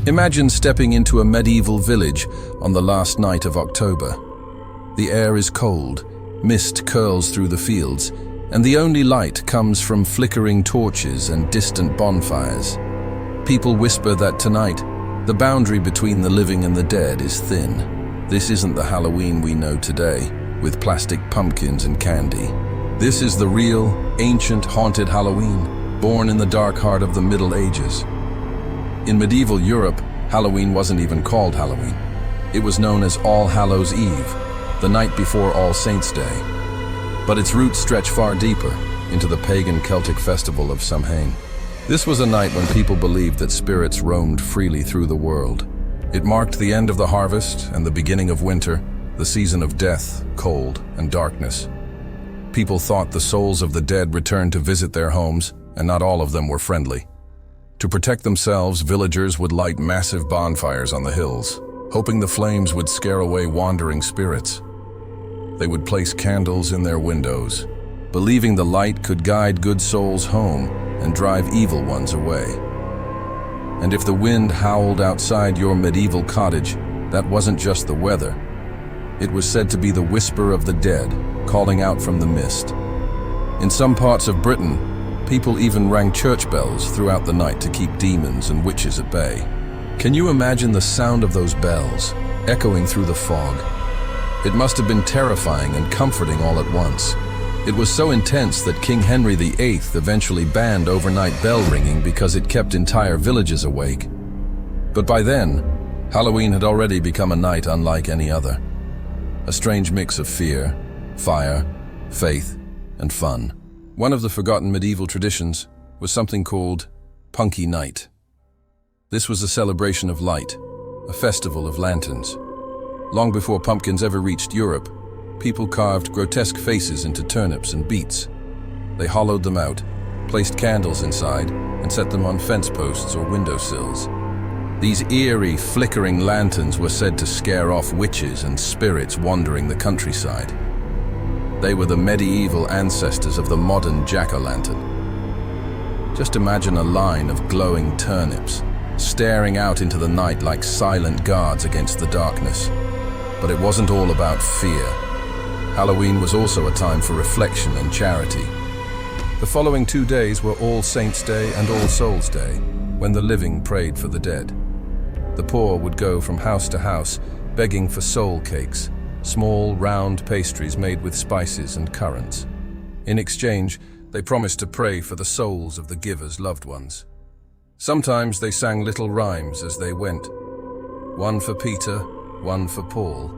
Imagine stepping into a medieval village on the last night of October. The air is cold, mist curls through the fields, and the only light comes from flickering torches and distant bonfires. People whisper that tonight, the boundary between the living and the dead is thin. This isn't the Halloween we know today, with plastic pumpkins and candy. This is the real, ancient, haunted Halloween, born in the dark heart of the Middle Ages. In medieval Europe, Halloween wasn't even called Halloween. It was known as All Hallows' Eve, the night before All Saints' Day. But its roots stretch far deeper, into the pagan Celtic festival of Samhain. This was a night when people believed that spirits roamed freely through the world. It marked the end of the harvest and the beginning of winter, the season of death, cold, and darkness. People thought the souls of the dead returned to visit their homes, and not all of them were friendly. To protect themselves, villagers would light massive bonfires on the hills, hoping the flames would scare away wandering spirits. They would place candles in their windows, believing the light could guide good souls home and drive evil ones away. And if the wind howled outside your medieval cottage, that wasn't just the weather. It was said to be the whisper of the dead, calling out from the mist. In some parts of Britain, people even rang church bells throughout the night to keep demons and witches at bay. Can you imagine the sound of those bells, echoing through the fog? It must have been terrifying and comforting all at once. It was so intense that King Henry VIII eventually banned overnight bell ringing because it kept entire villages awake. But by then, Halloween had already become a night unlike any other. A strange mix of fear, fire, faith, and fun. One of the forgotten medieval traditions was something called Punky Night. This was a celebration of light, a festival of lanterns. Long before pumpkins ever reached Europe, people carved grotesque faces into turnips and beets. They hollowed them out, placed candles inside, and set them on fence posts or windowsills. These eerie, flickering lanterns were said to scare off witches and spirits wandering the countryside. They were the medieval ancestors of the modern jack-o'-lantern. Just imagine a line of glowing turnips, staring out into the night like silent guards against the darkness. But it wasn't all about fear. Halloween was also a time for reflection and charity. The following 2 days were All Saints' Day and All Souls' Day, when the living prayed for the dead. The poor would go from house to house, begging for soul cakes, small, round pastries made with spices and currants. In exchange, they promised to pray for the souls of the givers' loved ones. Sometimes they sang little rhymes as they went. 1 for Peter, 1 for Paul,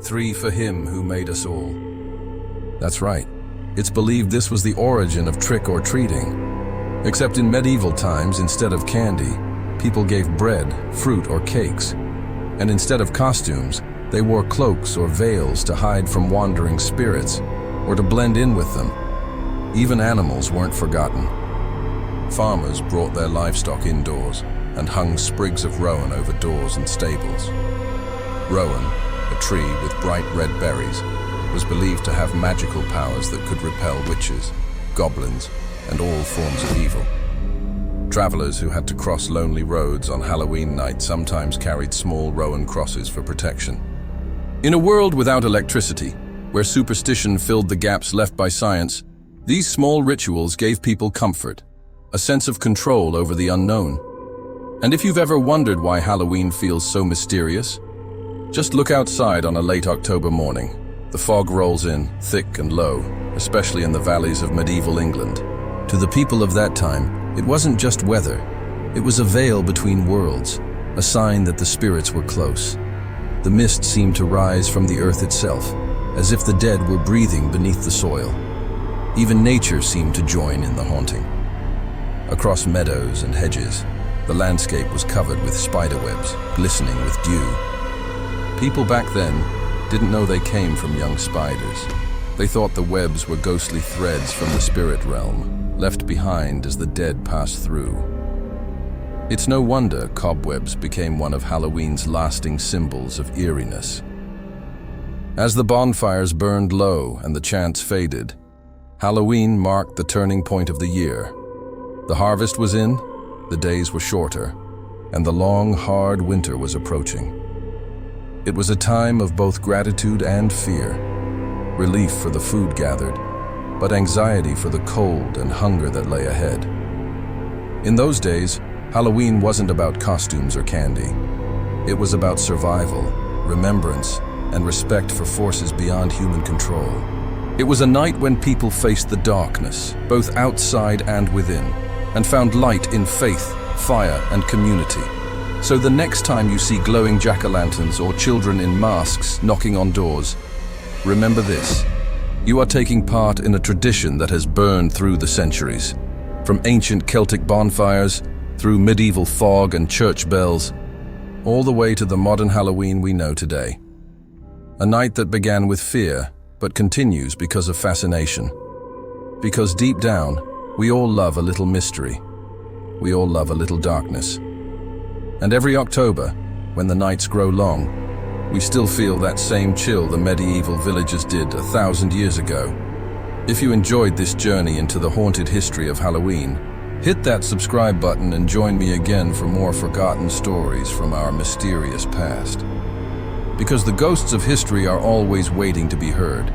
3 for him who made us all. That's right. It's believed this was the origin of trick-or-treating. Except in medieval times, instead of candy, people gave bread, fruit, or cakes. And instead of costumes, they wore cloaks or veils to hide from wandering spirits, or to blend in with them. Even animals weren't forgotten. Farmers brought their livestock indoors and hung sprigs of rowan over doors and stables. Rowan, a tree with bright red berries, was believed to have magical powers that could repel witches, goblins, and all forms of evil. Travelers who had to cross lonely roads on Halloween night sometimes carried small rowan crosses for protection. In a world without electricity, where superstition filled the gaps left by science, these small rituals gave people comfort, a sense of control over the unknown. And if you've ever wondered why Halloween feels so mysterious, just look outside on a late October morning. The fog rolls in, thick and low, especially in the valleys of medieval England. To the people of that time, it wasn't just weather. It was a veil between worlds, a sign that the spirits were close. The mist seemed to rise from the earth itself, as if the dead were breathing beneath the soil. Even nature seemed to join in the haunting. Across meadows and hedges, the landscape was covered with spiderwebs, glistening with dew. People back then didn't know they came from young spiders. They thought the webs were ghostly threads from the spirit realm, left behind as the dead passed through. It's no wonder cobwebs became one of Halloween's lasting symbols of eeriness. As the bonfires burned low and the chants faded, Halloween marked the turning point of the year. The harvest was in, the days were shorter, and the long, hard winter was approaching. It was a time of both gratitude and fear, relief for the food gathered, but anxiety for the cold and hunger that lay ahead. In those days, Halloween wasn't about costumes or candy. It was about survival, remembrance, and respect for forces beyond human control. It was a night when people faced the darkness, both outside and within, and found light in faith, fire, and community. So the next time you see glowing jack-o'-lanterns or children in masks knocking on doors, remember this: you are taking part in a tradition that has burned through the centuries. From ancient Celtic bonfires, through medieval fog and church bells, all the way to the modern Halloween we know today. A night that began with fear, but continues because of fascination. Because deep down, we all love a little mystery. We all love a little darkness. And every October, when the nights grow long, we still feel that same chill the medieval villagers did 1,000 years ago. If you enjoyed this journey into the haunted history of Halloween, hit that subscribe button and join me again for more forgotten stories from our mysterious past. Because the ghosts of history are always waiting to be heard,